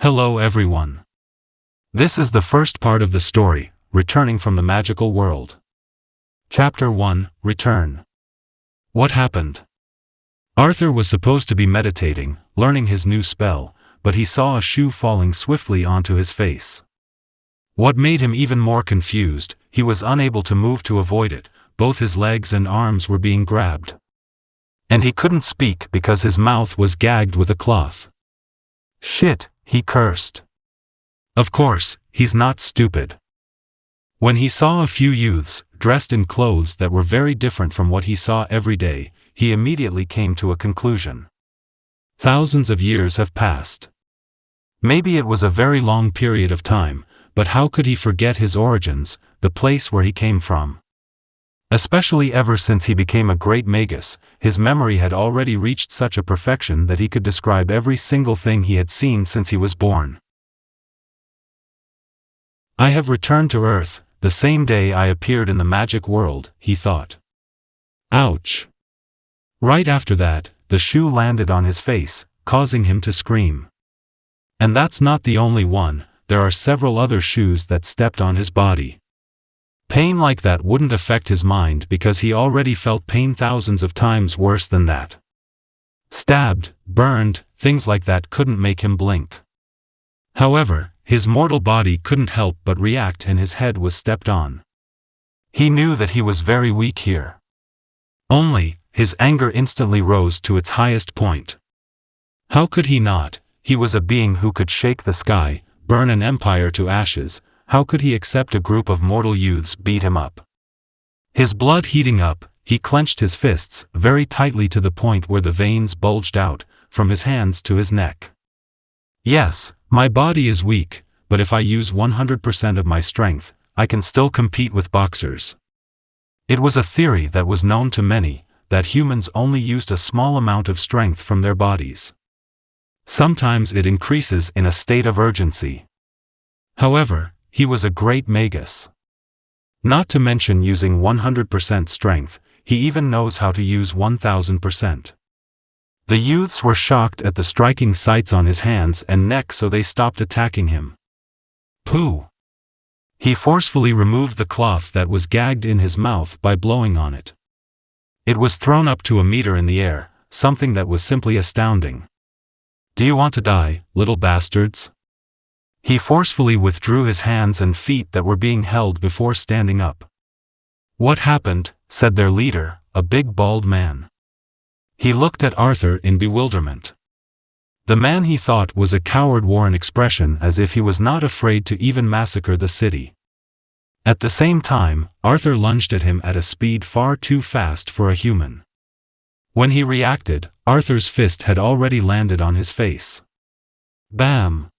Hello everyone. This is the first part of the story, Returning from the Magical World. Chapter 1, Return. What happened? Arthur was supposed to be meditating, learning his new spell, but he saw a shoe falling swiftly onto his face. What made him even more confused, he was unable to move to avoid it, both his legs and arms were being grabbed. And he couldn't speak because his mouth was gagged with a cloth. Shit, he cursed. Of course, he's not stupid. When he saw a few youths, dressed in clothes that were very different from what he saw every day, he immediately came to a conclusion. Thousands of years have passed. Maybe it was a very long period of time, but how could he forget his origins, the place where he came from? Especially ever since he became a Great Magus, his memory had already reached such a perfection that he could describe every single thing he had seen since he was born. I have returned to Earth, the same day I appeared in the magic world, he thought. Ouch! Right after that, the shoe landed on his face, causing him to scream. And that's not the only one, there are several other shoes that stepped on his body. Pain like that wouldn't affect his mind because he already felt pain thousands of times worse than that. Stabbed, burned, things like that couldn't make him blink. However, his mortal body couldn't help but react and his head was stepped on. He knew that he was very weak here. Only, his anger instantly rose to its highest point. How could he not? He was a being who could shake the sky, burn an empire to ashes. How could he accept a group of mortal youths beat him up? His blood heating up, he clenched his fists very tightly to the point where the veins bulged out, from his hands to his neck. Yes, my body is weak, but if I use 100% of my strength, I can still compete with boxers. It was a theory that was known to many, that humans only used a small amount of strength from their bodies. Sometimes it increases in a state of urgency. However, he was a Great Magus. Not to mention using 100% strength, he even knows how to use 1000%. The youths were shocked at the striking sights on his hands and neck, so they stopped attacking him. Pooh! He forcefully removed the cloth that was gagged in his mouth by blowing on it. It was thrown up to a meter in the air, something that was simply astounding. Do you want to die, little bastards? He forcefully withdrew his hands and feet that were being held before standing up. What happened? Said their leader, a big bald man. He looked at Arthur in bewilderment. The man he thought was a coward wore an expression as if he was not afraid to even massacre the city. At the same time, Arthur lunged at him at a speed far too fast for a human. When he reacted, Arthur's fist had already landed on his face. Bam!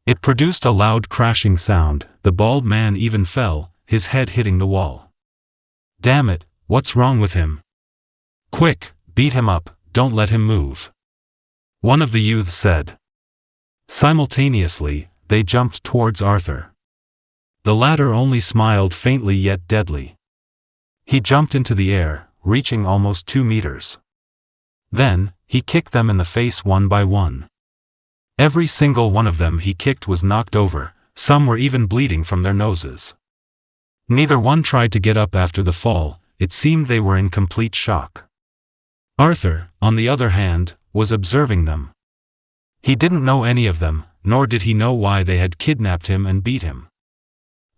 It produced a loud crashing sound, the bald man even fell, his head hitting the wall. Damn it, what's wrong with him? Quick, beat him up, don't let him move. One of the youths said. Simultaneously, they jumped towards Arthur. The latter only smiled faintly yet deadly. He jumped into the air, reaching almost 2 meters. Then, he kicked them in the face one by one. Every single one of them he kicked was knocked over, some were even bleeding from their noses. Neither one tried to get up after the fall, it seemed they were in complete shock. Arthur, on the other hand, was observing them. He didn't know any of them, nor did he know why they had kidnapped him and beat him.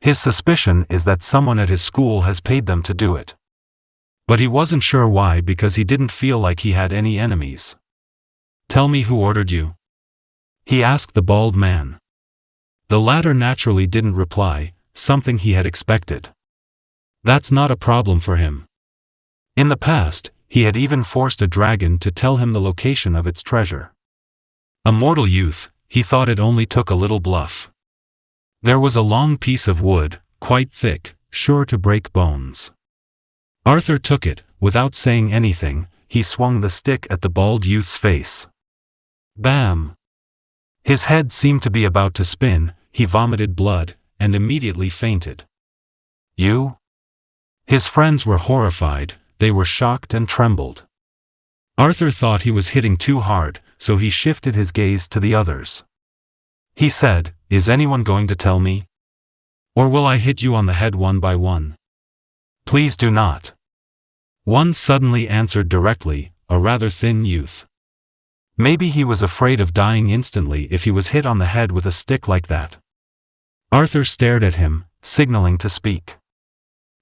His suspicion is that someone at his school has paid them to do it. But he wasn't sure why because he didn't feel like he had any enemies. Tell me who ordered you? He asked the bald man. The latter naturally didn't reply, something he had expected. That's not a problem for him. In the past, he had even forced a dragon to tell him the location of its treasure. A mortal youth, he thought it only took a little bluff. There was a long piece of wood, quite thick, sure to break bones. Arthur took it, without saying anything, he swung the stick at the bald youth's face. Bam! His head seemed to be about to spin, he vomited blood, and immediately fainted. You? His friends were horrified, they were shocked and trembled. Arthur thought he was hitting too hard, so he shifted his gaze to the others. He said, "Is anyone going to tell me? Or will I hit you on the head one by one?" "Please do not." One suddenly answered directly, a rather thin youth. Maybe he was afraid of dying instantly if he was hit on the head with a stick like that. Arthur stared at him, signaling to speak.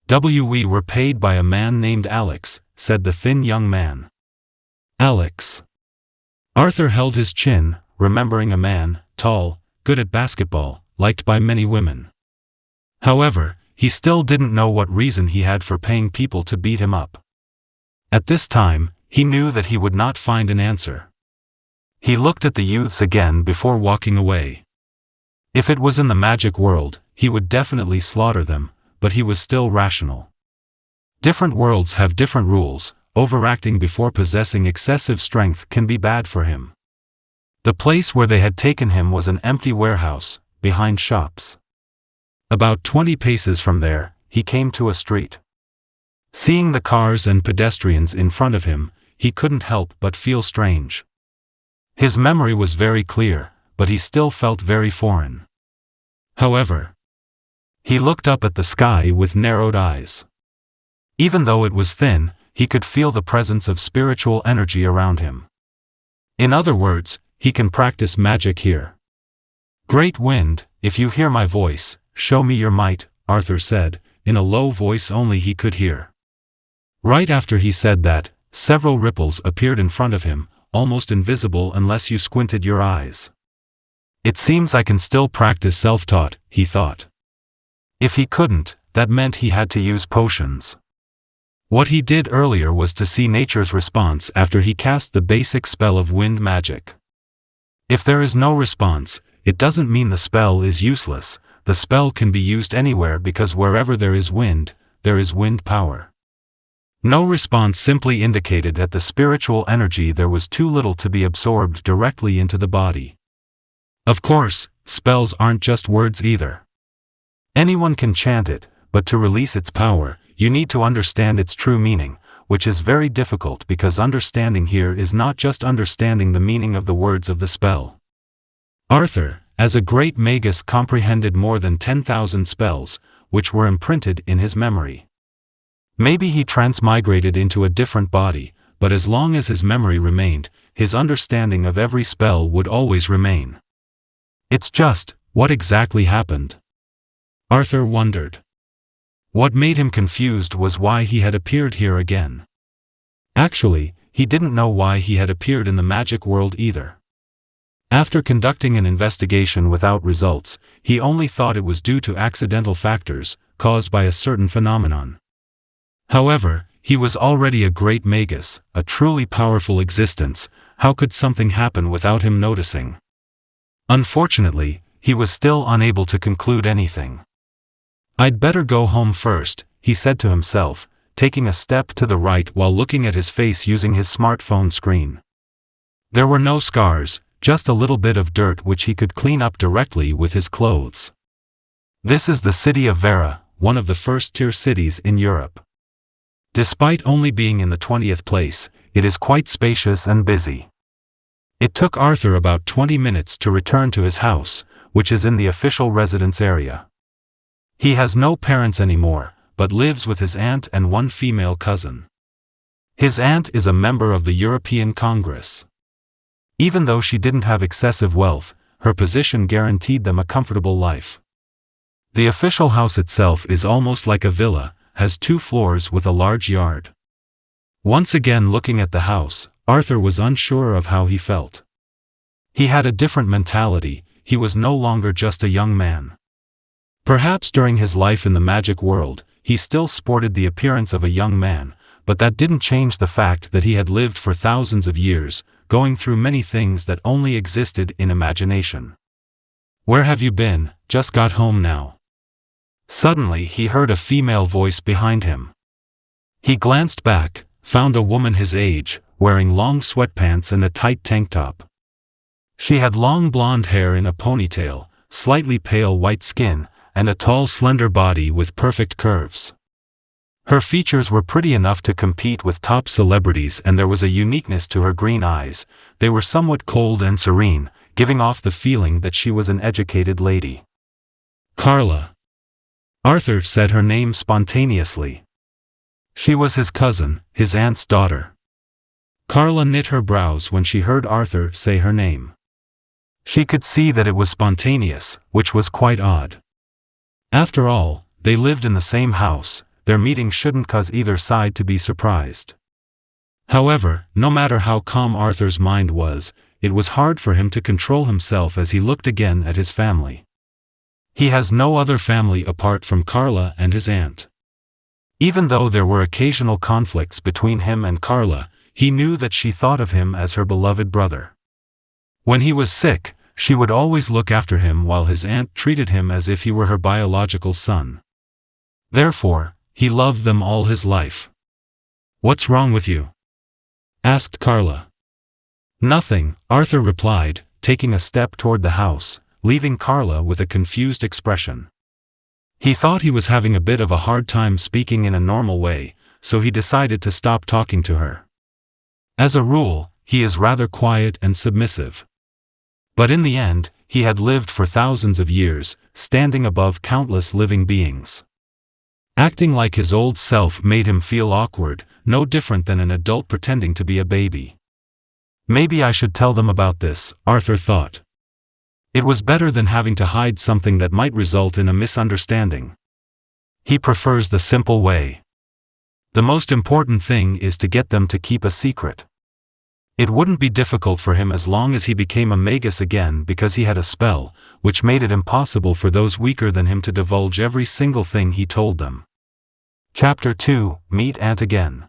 "We were paid by a man named Alex," said the thin young man. "Alex." Arthur held his chin, remembering a man, tall, good at basketball, liked by many women. However, he still didn't know what reason he had for paying people to beat him up. At this time, he knew that he would not find an answer. He looked at the youths again before walking away. If it was in the magic world, he would definitely slaughter them, but he was still rational. Different worlds have different rules. Overacting before possessing excessive strength can be bad for him. The place where they had taken him was an empty warehouse, behind shops. About 20 paces from there, he came to a street. Seeing the cars and pedestrians in front of him, he couldn't help but feel strange. His memory was very clear, but he still felt very foreign. However, he looked up at the sky with narrowed eyes. Even though it was thin, he could feel the presence of spiritual energy around him. In other words, he can practice magic here. "Great wind, if you hear my voice, show me your might," Arthur said, in a low voice only he could hear. Right after he said that, several ripples appeared in front of him, almost invisible unless you squinted your eyes. "It seems I can still practice self-taught," he thought. If he couldn't, that meant he had to use potions. What he did earlier was to see nature's response after he cast the basic spell of wind magic. If there is no response, it doesn't mean the spell is useless. The spell can be used anywhere because wherever there is wind power. No response simply indicated that the spiritual energy there was too little to be absorbed directly into the body. Of course, spells aren't just words either. Anyone can chant it, but to release its power, you need to understand its true meaning, which is very difficult because understanding here is not just understanding the meaning of the words of the spell. Arthur, as a Great Magus, comprehended more than 10,000 spells, which were imprinted in his memory. Maybe he transmigrated into a different body, but as long as his memory remained, his understanding of every spell would always remain. It's just, what exactly happened? Arthur wondered. What made him confused was why he had appeared here again. Actually, he didn't know why he had appeared in the magic world either. After conducting an investigation without results, he only thought it was due to accidental factors, caused by a certain phenomenon. However, he was already a Great Magus, a truly powerful existence. How could something happen without him noticing? Unfortunately, he was still unable to conclude anything. "I'd better go home first," he said to himself, taking a step to the right while looking at his face using his smartphone screen. There were no scars, just a little bit of dirt which he could clean up directly with his clothes. This is the city of Vera, one of the first-tier cities in Europe. Despite only being in the 20th place, it is quite spacious and busy. It took Arthur about 20 minutes to return to his house, which is in the official residence area. He has no parents anymore, but lives with his aunt and one female cousin. His aunt is a member of the European Congress. Even though she didn't have excessive wealth, her position guaranteed them a comfortable life. The official house itself is almost like a villa, has 2 floors with a large yard. Once again looking at the house, Arthur was unsure of how he felt. He had a different mentality. He was no longer just a young man. Perhaps during his life in the magic world, he still sported the appearance of a young man, but that didn't change the fact that he had lived for thousands of years, going through many things that only existed in imagination. "Where have you been? Just got home now." Suddenly he heard a female voice behind him. He glanced back, found a woman his age, wearing long sweatpants and a tight tank top. She had long blonde hair in a ponytail, slightly pale white skin, and a tall slender body with perfect curves. Her features were pretty enough to compete with top celebrities, and there was a uniqueness to her green eyes. They were somewhat cold and serene, giving off the feeling that she was an educated lady. Carla. Arthur said her name spontaneously. She was his cousin, his aunt's daughter. Carla knit her brows when she heard Arthur say her name. She could see that it was spontaneous, which was quite odd. After all, they lived in the same house, their meeting shouldn't cause either side to be surprised. However, no matter how calm Arthur's mind was, it was hard for him to control himself as he looked again at his family. He has no other family apart from Carla and his aunt. Even though there were occasional conflicts between him and Carla, he knew that she thought of him as her beloved brother. When he was sick, she would always look after him while his aunt treated him as if he were her biological son. Therefore, he loved them all his life. "What's wrong with you?" asked Carla. "Nothing," Arthur replied, taking a step toward the house, leaving Carla with a confused expression. He thought he was having a bit of a hard time speaking in a normal way, so he decided to stop talking to her. As a rule, he is rather quiet and submissive. But in the end, he had lived for thousands of years, standing above countless living beings. Acting like his old self made him feel awkward, no different than an adult pretending to be a baby. Maybe I should tell them about this, Arthur thought. It was better than having to hide something that might result in a misunderstanding. He prefers the simple way. The most important thing is to get them to keep a secret. It wouldn't be difficult for him as long as he became a magus again, because he had a spell, which made it impossible for those weaker than him to divulge every single thing he told them. Chapter 2, Meet Aunt Again.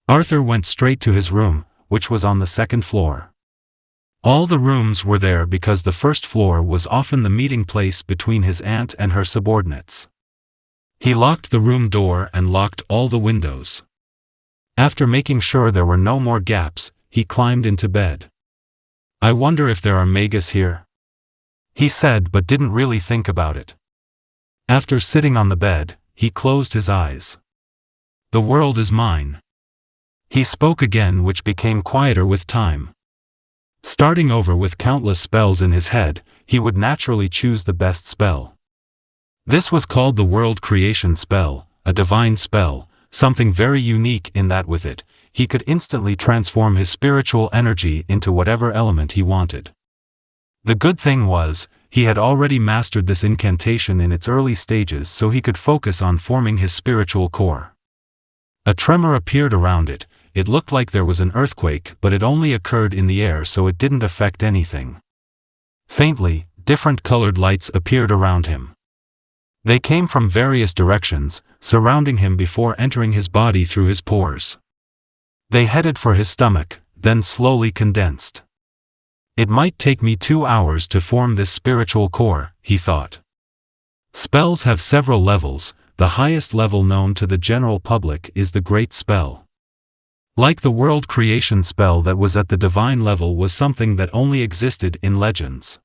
Arthur went straight to his room, which was on the second floor. All the rooms were there because the first floor was often the meeting place between his aunt and her subordinates. He locked the room door and locked all the windows. After making sure there were no more gaps, he climbed into bed. "I wonder if there are magus here?" he said, but didn't really think about it. After sitting on the bed, he closed his eyes. "The world is mine." He spoke again, which became quieter with time. Starting over with countless spells in his head, he would naturally choose the best spell. This was called the World Creation spell, a divine spell, something very unique in that with it, he could instantly transform his spiritual energy into whatever element he wanted. The good thing was, he had already mastered this incantation in its early stages, so he could focus on forming his spiritual core. A tremor appeared around it. It looked like there was an earthquake, but it only occurred in the air, so it didn't affect anything. Faintly, different colored lights appeared around him. They came from various directions, surrounding him before entering his body through his pores. They headed for his stomach, then slowly condensed. "It might take me 2 hours to form this spiritual core," he thought. Spells have several levels. The highest level known to the general public is the Great Spell. Like the World Creation spell that was at the divine level was something that only existed in legends.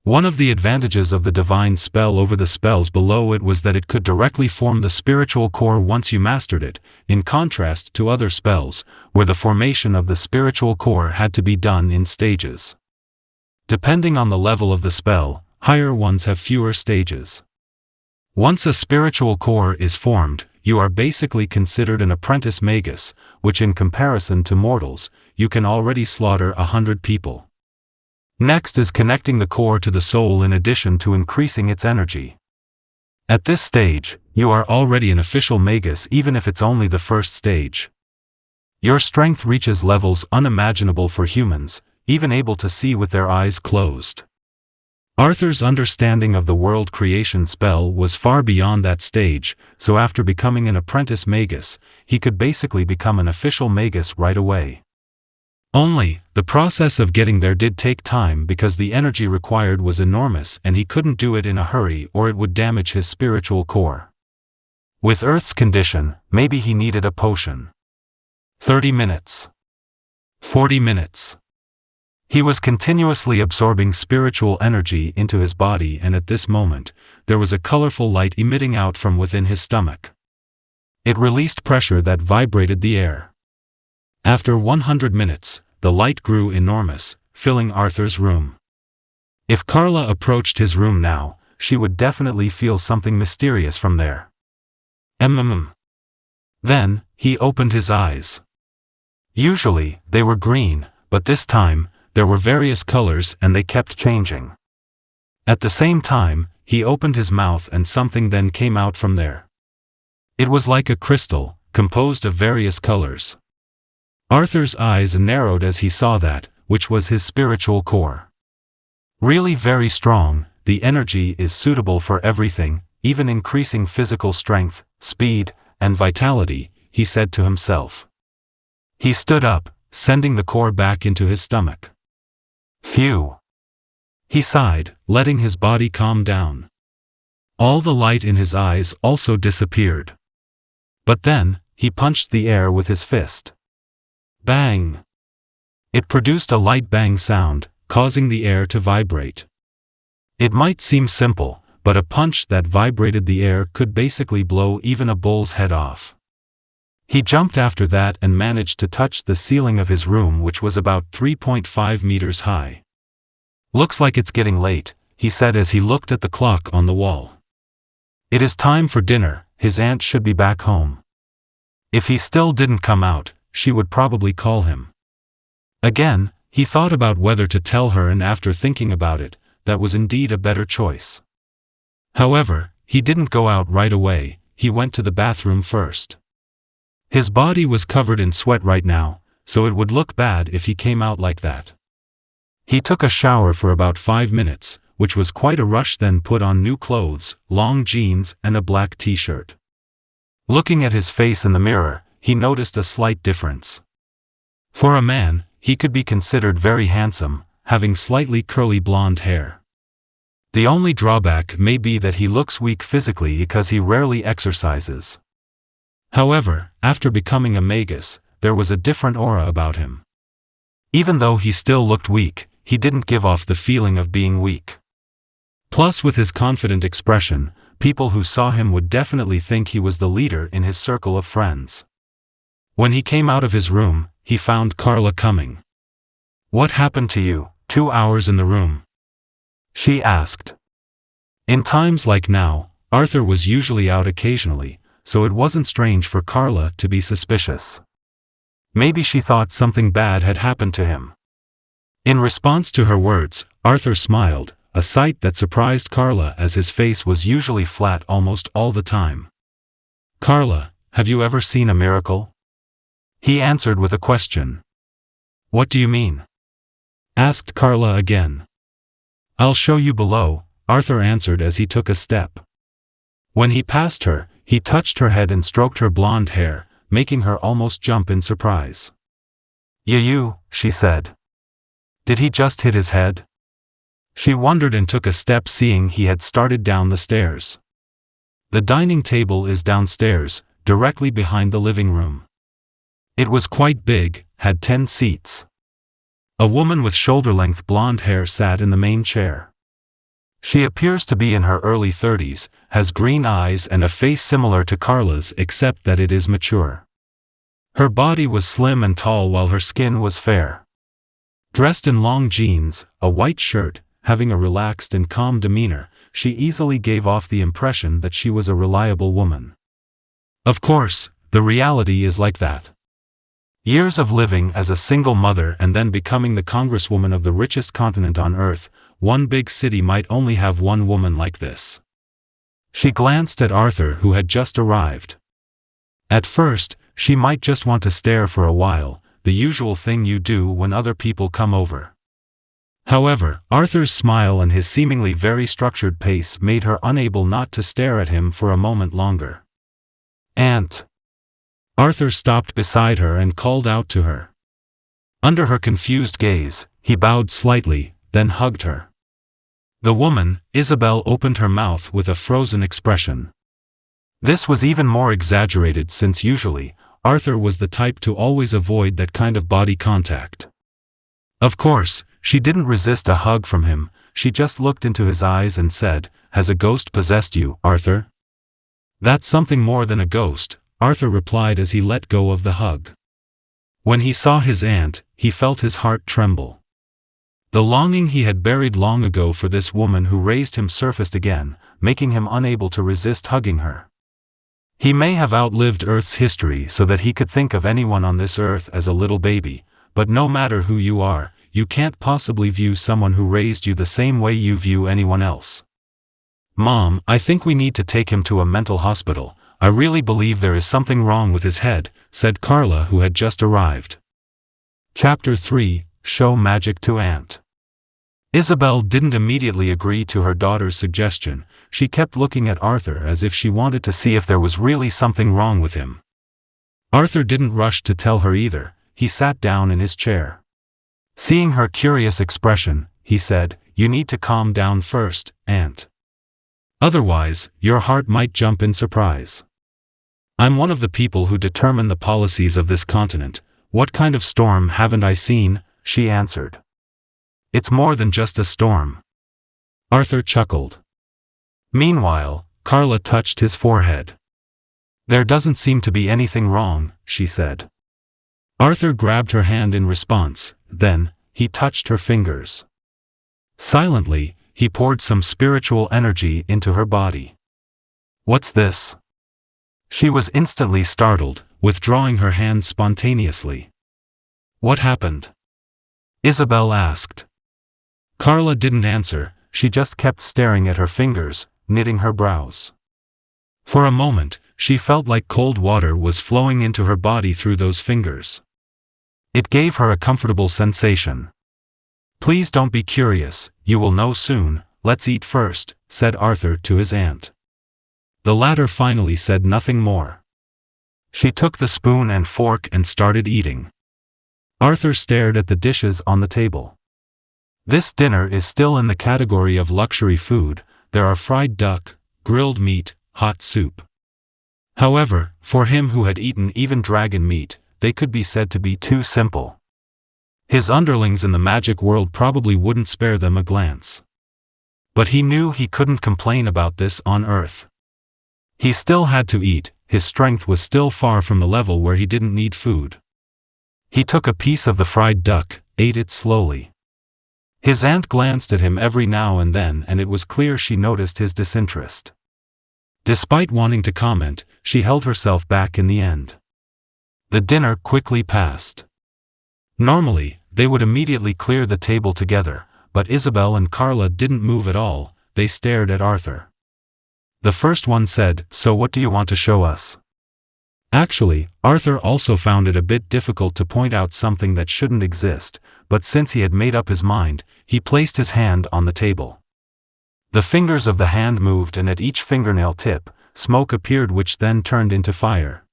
One of the advantages of the divine spell over the spells below it was that it could directly form the spiritual core once you mastered it, in contrast to other spells, where the formation of the spiritual core had to be done in stages. Depending on the level of the spell, higher ones have fewer stages. Once a spiritual core is formed, you are basically considered an apprentice magus, which in comparison to mortals, you can already slaughter 100 people. Next is connecting the core to the soul in addition to increasing its energy. At this stage, you are already an official magus even if it's only the first stage. Your strength reaches levels unimaginable for humans, even able to see with their eyes closed. Arthur's understanding of the World Creation spell was far beyond that stage, so after becoming an apprentice magus, he could basically become an official magus right away. Only, the process of getting there did take time because the energy required was enormous and he couldn't do it in a hurry or it would damage his spiritual core. With Earth's condition, maybe he needed a potion. 30 minutes. 40 minutes. He was continuously absorbing spiritual energy into his body, and at this moment, there was a colorful light emitting out from within his stomach. It released pressure that vibrated the air. After 100 minutes, the light grew enormous, filling Arthur's room. If Carla approached his room now, she would definitely feel something mysterious from there. Then, he opened his eyes. Usually, they were green, but this time, there were various colors and they kept changing. At the same time, he opened his mouth and something then came out from there. It was like a crystal, composed of various colors. Arthur's eyes narrowed as he saw that, which was his spiritual core. Really very strong, the energy is suitable for everything, even increasing physical strength, speed, and vitality, he said to himself. He stood up, sending the core back into his stomach. Phew! He sighed, letting his body calm down. All the light in his eyes also disappeared. But then, he punched the air with his fist. Bang! It produced a light bang sound, causing the air to vibrate. It might seem simple, but a punch that vibrated the air could basically blow even a bull's head off. He jumped after that and managed to touch the ceiling of his room, which was about 3.5 meters high. Looks like it's getting late, he said as he looked at the clock on the wall. It is time for dinner, his aunt should be back home. If he still didn't come out, she would probably call him. Again, he thought about whether to tell her, and after thinking about it, that was indeed a better choice. However, he didn't go out right away, he went to the bathroom first. His body was covered in sweat right now, so it would look bad if he came out like that. He took a shower for about 5 minutes, which was quite a rush, then put on new clothes, long jeans and a black t-shirt. Looking at his face in the mirror, he noticed a slight difference. For a man, he could be considered very handsome, having slightly curly blonde hair. The only drawback may be that he looks weak physically because he rarely exercises. However, after becoming a magus, there was a different aura about him. Even though he still looked weak, he didn't give off the feeling of being weak. Plus, with his confident expression, people who saw him would definitely think he was the leader in his circle of friends. When he came out of his room, he found Carla coming. "What happened to you, 2 hours in the room?" she asked. In times like now, Arthur was usually out occasionally, so it wasn't strange for Carla to be suspicious. Maybe she thought something bad had happened to him. In response to her words, Arthur smiled, a sight that surprised Carla as his face was usually flat almost all the time. "Carla, have you ever seen a miracle?" he answered with a question. "What do you mean?" asked Carla again. "I'll show you below," Arthur answered as he took a step. When he passed her, he touched her head and stroked her blonde hair, making her almost jump in surprise. You," she said. "Did he just hit his head?" She wondered and took a step, seeing he had started down the stairs. The dining table is downstairs, directly behind the living room. It was quite big, had 10 seats. A woman with shoulder-length blonde hair sat in the main chair. She appears to be in her early 30s, has green eyes and a face similar to Carla's except that it is mature. Her body was slim and tall while her skin was fair. Dressed in long jeans, a white shirt, having a relaxed and calm demeanor, she easily gave off the impression that she was a reliable woman. Of course, the reality is like that. Years of living as a single mother and then becoming the congresswoman of the richest continent on Earth, one big city might only have one woman like this. She glanced at Arthur, who had just arrived. At first, she might just want to stare for a while, the usual thing you do when other people come over. However, Arthur's smile and his seemingly very structured pace made her unable not to stare at him for a moment longer. "Aunt!" Arthur stopped beside her and called out to her. Under her confused gaze, he bowed slightly, then hugged her. The woman, Isabel, opened her mouth with a frozen expression. This was even more exaggerated since usually, Arthur was the type to always avoid that kind of body contact. Of course, she didn't resist a hug from him, she just looked into his eyes and said, "Has a ghost possessed you, Arthur?" "That's something more than a ghost," Arthur replied as he let go of the hug. When he saw his aunt, he felt his heart tremble. The longing he had buried long ago for this woman who raised him surfaced again, making him unable to resist hugging her. He may have outlived Earth's history so that he could think of anyone on this earth as a little baby, but no matter who you are, you can't possibly view someone who raised you the same way you view anyone else. Mom, I think we need to take him to a mental hospital. I really believe there is something wrong with his head, said Carla, who had just arrived. Chapter 3, Show Magic to Aunt. Isabel didn't immediately agree to her daughter's suggestion. She kept looking at Arthur as if she wanted to see if there was really something wrong with him. Arthur didn't rush to tell her either. He sat down in his chair. Seeing her curious expression, he said, "You need to calm down first, Aunt. Otherwise, your heart might jump in surprise. I'm one of the people who determine the policies of this continent. What kind of storm haven't I seen?" she answered. "It's more than just a storm." Arthur chuckled. Meanwhile, Carla touched his forehead. "There doesn't seem to be anything wrong," she said. Arthur grabbed her hand in response, then, he touched her fingers. Silently, he poured some spiritual energy into her body. "What's this?" She was instantly startled, withdrawing her hand spontaneously. "What happened?" Isabel asked. Carla didn't answer, she just kept staring at her fingers, knitting her brows. For a moment, she felt like cold water was flowing into her body through those fingers. It gave her a comfortable sensation. "Please don't be curious, you will know soon. Let's eat first," said Arthur to his aunt. The latter finally said nothing more. She took the spoon and fork and started eating. Arthur stared at the dishes on the table. This dinner is still in the category of luxury food. There are fried duck, grilled meat, hot soup. However, for him who had eaten even dragon meat, they could be said to be too simple. His underlings in the magic world probably wouldn't spare them a glance. But he knew he couldn't complain about this on Earth. He still had to eat, his strength was still far from the level where he didn't need food. He took a piece of the fried duck, ate it slowly. His aunt glanced at him every now and then, and it was clear she noticed his disinterest. Despite wanting to comment, she held herself back in the end. The dinner quickly passed. Normally, they would immediately clear the table together, but Isabel and Carla didn't move at all. They stared at Arthur. The first one said, "So what do you want to show us?" Actually, Arthur also found it a bit difficult to point out something that shouldn't exist, but since he had made up his mind, he placed his hand on the table. The fingers of the hand moved, and at each fingernail tip, smoke appeared, which then turned into fire.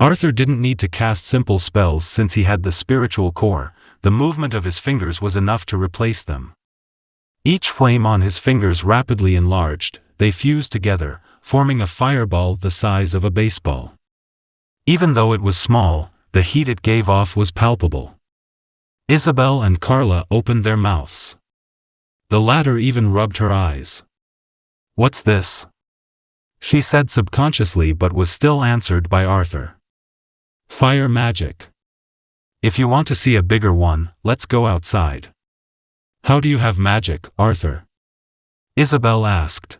Arthur didn't need to cast simple spells since he had the spiritual core. The movement of his fingers was enough to replace them. Each flame on his fingers rapidly enlarged. They fused together, forming a fireball the size of a baseball. Even though it was small, the heat it gave off was palpable. Isabel and Carla opened their mouths. The latter even rubbed her eyes. "What's this?" she said subconsciously, but was still answered by Arthur. "Fire magic. If you want to see a bigger one, let's go outside." "How do you have magic, Arthur?" Isabel asked.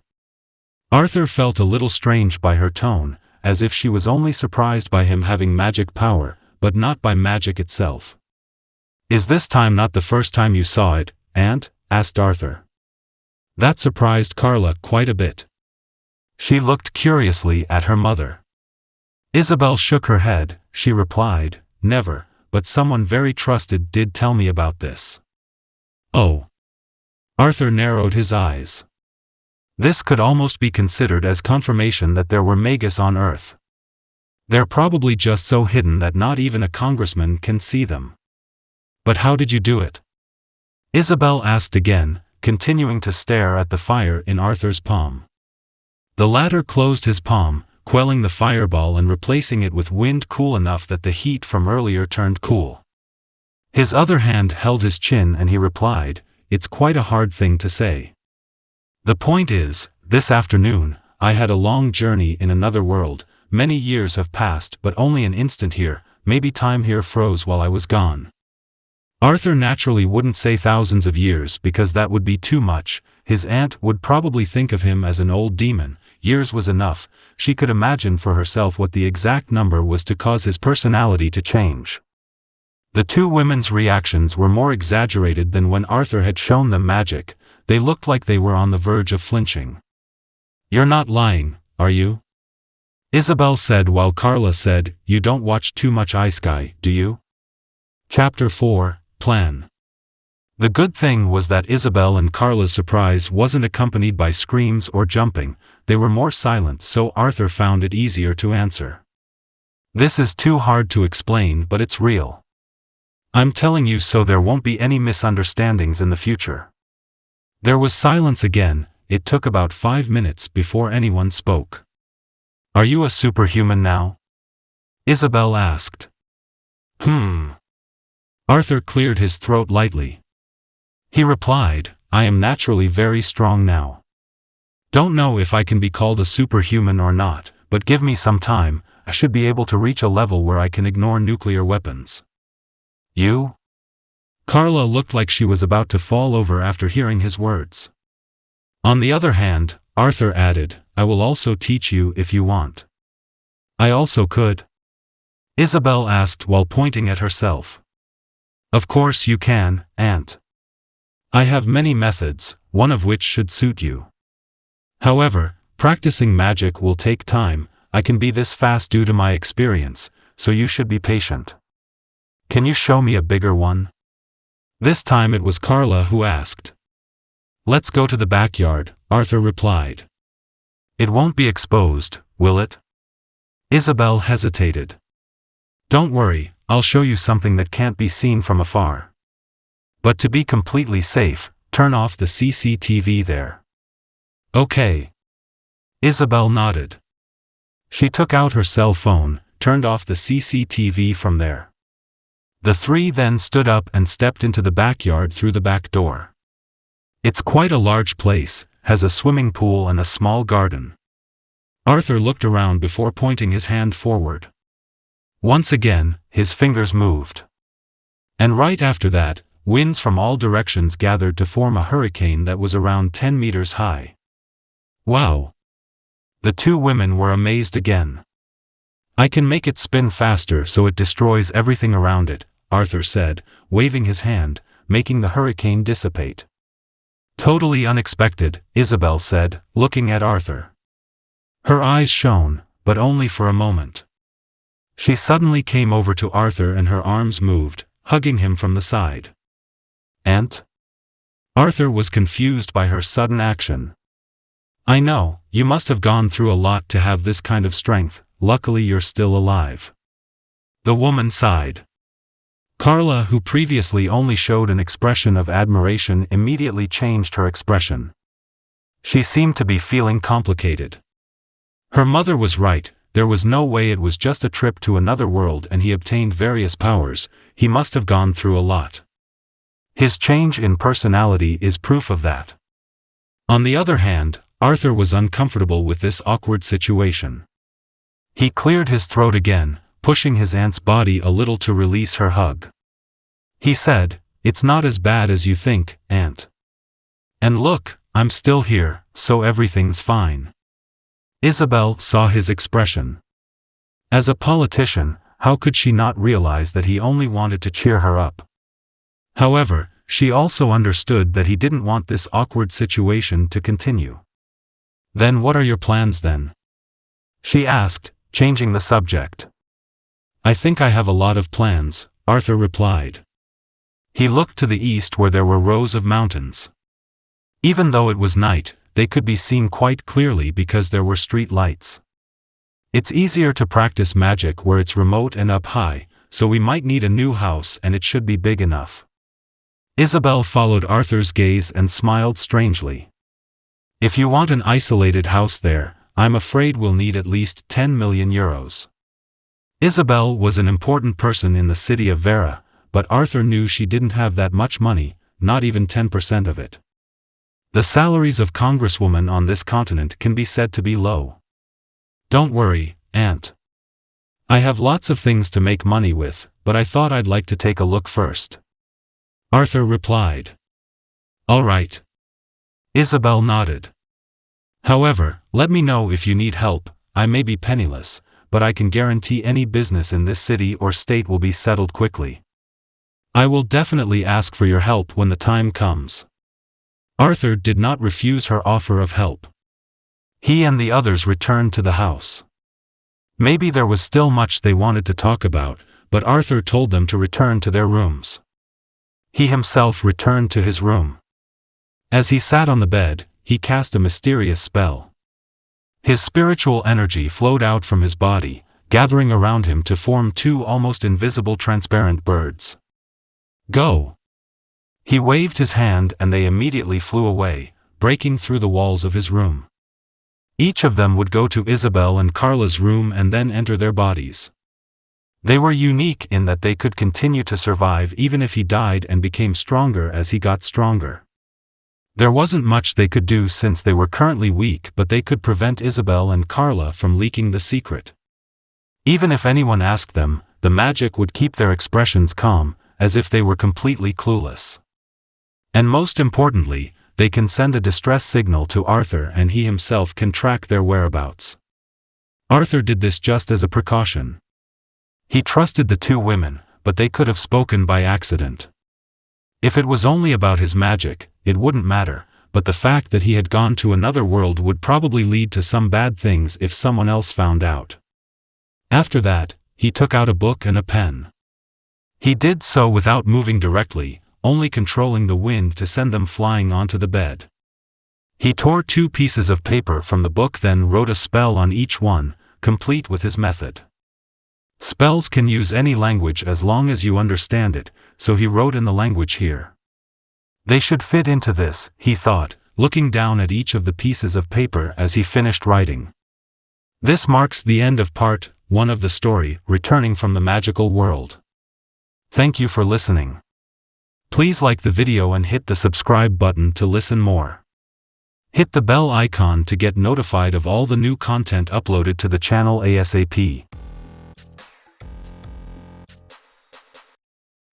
Arthur felt a little strange by her tone, as if she was only surprised by him having magic power, but not by magic itself. "Is this time not the first time you saw it, Aunt?" asked Arthur. That surprised Carla quite a bit. She looked curiously at her mother. Isabel shook her head. She replied, "Never, but someone very trusted did tell me about this." "Oh." Arthur narrowed his eyes. This could almost be considered as confirmation that there were magus on Earth. They're probably just so hidden that not even a congressman can see them. "But how did you do it?" Isabel asked again, continuing to stare at the fire in Arthur's palm. The latter closed his palm, quelling the fireball and replacing it with wind cool enough that the heat from earlier turned cool. His other hand held his chin and he replied, "It's quite a hard thing to say. The point is, this afternoon, I had a long journey in another world. Many years have passed, but only an instant here. Maybe time here froze while I was gone." Arthur naturally wouldn't say thousands of years because that would be too much. His aunt would probably think of him as an old demon. Years was enough. She could imagine for herself what the exact number was to cause his personality to change. The two women's reactions were more exaggerated than when Arthur had shown them magic. They looked like they were on the verge of flinching. "You're not lying, are you?" Isabel said, while Carla said, "You don't watch too much Ice Guy, do you?" Chapter 4, Plan. The good thing was that Isabel and Carla's surprise wasn't accompanied by screams or jumping. They were more silent, so Arthur found it easier to answer. "This is too hard to explain, but it's real. I'm telling you so there won't be any misunderstandings in the future." There was silence again. It took about 5 minutes before anyone spoke. "Are you a superhuman now?" Isabel asked. Arthur cleared his throat lightly. He replied, "I am naturally very strong now. Don't know if I can be called a superhuman or not, but give me some time, I should be able to reach a level where I can ignore nuclear weapons." "You?" Carla looked like she was about to fall over after hearing his words. "On the other hand," Arthur added, "I will also teach you if you want." "I also could?" Isabel asked while pointing at herself. "Of course you can, Aunt. I have many methods, one of which should suit you. However, practicing magic will take time. I can be this fast due to my experience, so you should be patient." "Can you show me a bigger one?" This time it was Carla who asked. "Let's go to the backyard," Arthur replied. "It won't be exposed, will it?" Isabel hesitated. "Don't worry, I'll show you something that can't be seen from afar. But to be completely safe, turn off the CCTV there." "Okay." Isabel nodded. She took out her cell phone, turned off the CCTV from there. The three then stood up and stepped into the backyard through the back door. It's quite a large place, has a swimming pool and a small garden. Arthur looked around before pointing his hand forward. Once again, his fingers moved. And right after that, winds from all directions gathered to form a hurricane that was around 10 meters high. "Wow!" The two women were amazed again. "I can make it spin faster so it destroys everything around it," Arthur said, waving his hand, making the hurricane dissipate. "Totally unexpected," Isabel said, looking at Arthur. Her eyes shone, but only for a moment. She suddenly came over to Arthur and her arms moved, hugging him from the side. "Aunt?" Arthur was confused by her sudden action. "I know, you must have gone through a lot to have this kind of strength, luckily you're still alive." The woman sighed. Carla, who previously only showed an expression of admiration, immediately changed her expression. She seemed to be feeling complicated. Her mother was right. There was no way it was just a trip to another world and he obtained various powers. He must have gone through a lot. His change in personality is proof of that. On the other hand, Arthur was uncomfortable with this awkward situation. He cleared his throat again, pushing his aunt's body a little to release her hug. He said, "It's not as bad as you think, Aunt. And look, I'm still here, so everything's fine." Isabel saw his expression. As a politician, how could she not realize that he only wanted to cheer her up? However, she also understood that he didn't want this awkward situation to continue. "Then what are your plans then?" she asked, changing the subject. "I think I have a lot of plans," Arthur replied. He looked to the east where there were rows of mountains. Even though it was night, they could be seen quite clearly because there were street lights. "It's easier to practice magic where it's remote and up high, so we might need a new house and it should be big enough." Isabel followed Arthur's gaze and smiled strangely. "If you want an isolated house there, I'm afraid we'll need at least 10 million euros. Isabel was an important person in the city of Vera, but Arthur knew she didn't have that much money, not even 10% of it. The salaries of congresswomen on this continent can be said to be low. "Don't worry, Aunt. I have lots of things to make money with, but I thought I'd like to take a look first." Arthur replied. All right. Isabel nodded. However, let me know if you need help. I may be penniless, but I can guarantee any business in this city or state will be settled quickly. I will definitely ask for your help when the time comes. Arthur did not refuse her offer of help. He and the others returned to the house. Maybe there was still much they wanted to talk about, but Arthur told them to return to their rooms. He himself returned to his room. As he sat on the bed, he cast a mysterious spell. His spiritual energy flowed out from his body, gathering around him to form two almost invisible transparent birds. Go! He waved his hand and they immediately flew away, breaking through the walls of his room. Each of them would go to Isabel and Carla's room and then enter their bodies. They were unique in that they could continue to survive even if he died and became stronger as he got stronger. There wasn't much they could do since they were currently weak, but they could prevent Isabel and Carla from leaking the secret. Even if anyone asked them, the magic would keep their expressions calm, as if they were completely clueless. And most importantly, they can send a distress signal to Arthur and he himself can track their whereabouts. Arthur did this just as a precaution. He trusted the two women, but they could have spoken by accident. If it was only about his magic, it wouldn't matter, but the fact that he had gone to another world would probably lead to some bad things if someone else found out. After that, he took out a book and a pen. He did so without moving directly, only controlling the wind to send them flying onto the bed. He tore two pieces of paper from the book, then wrote a spell on each one, complete with his method. Spells can use any language as long as you understand it, so he wrote in the language here. They should fit into this, he thought, looking down at each of the pieces of paper as he finished writing. This marks the end of part 1 of the story, Returning from the Magical World. Thank you for listening. Please like the video and hit the subscribe button to listen more. Hit the bell icon to get notified of all the new content uploaded to the channel ASAP.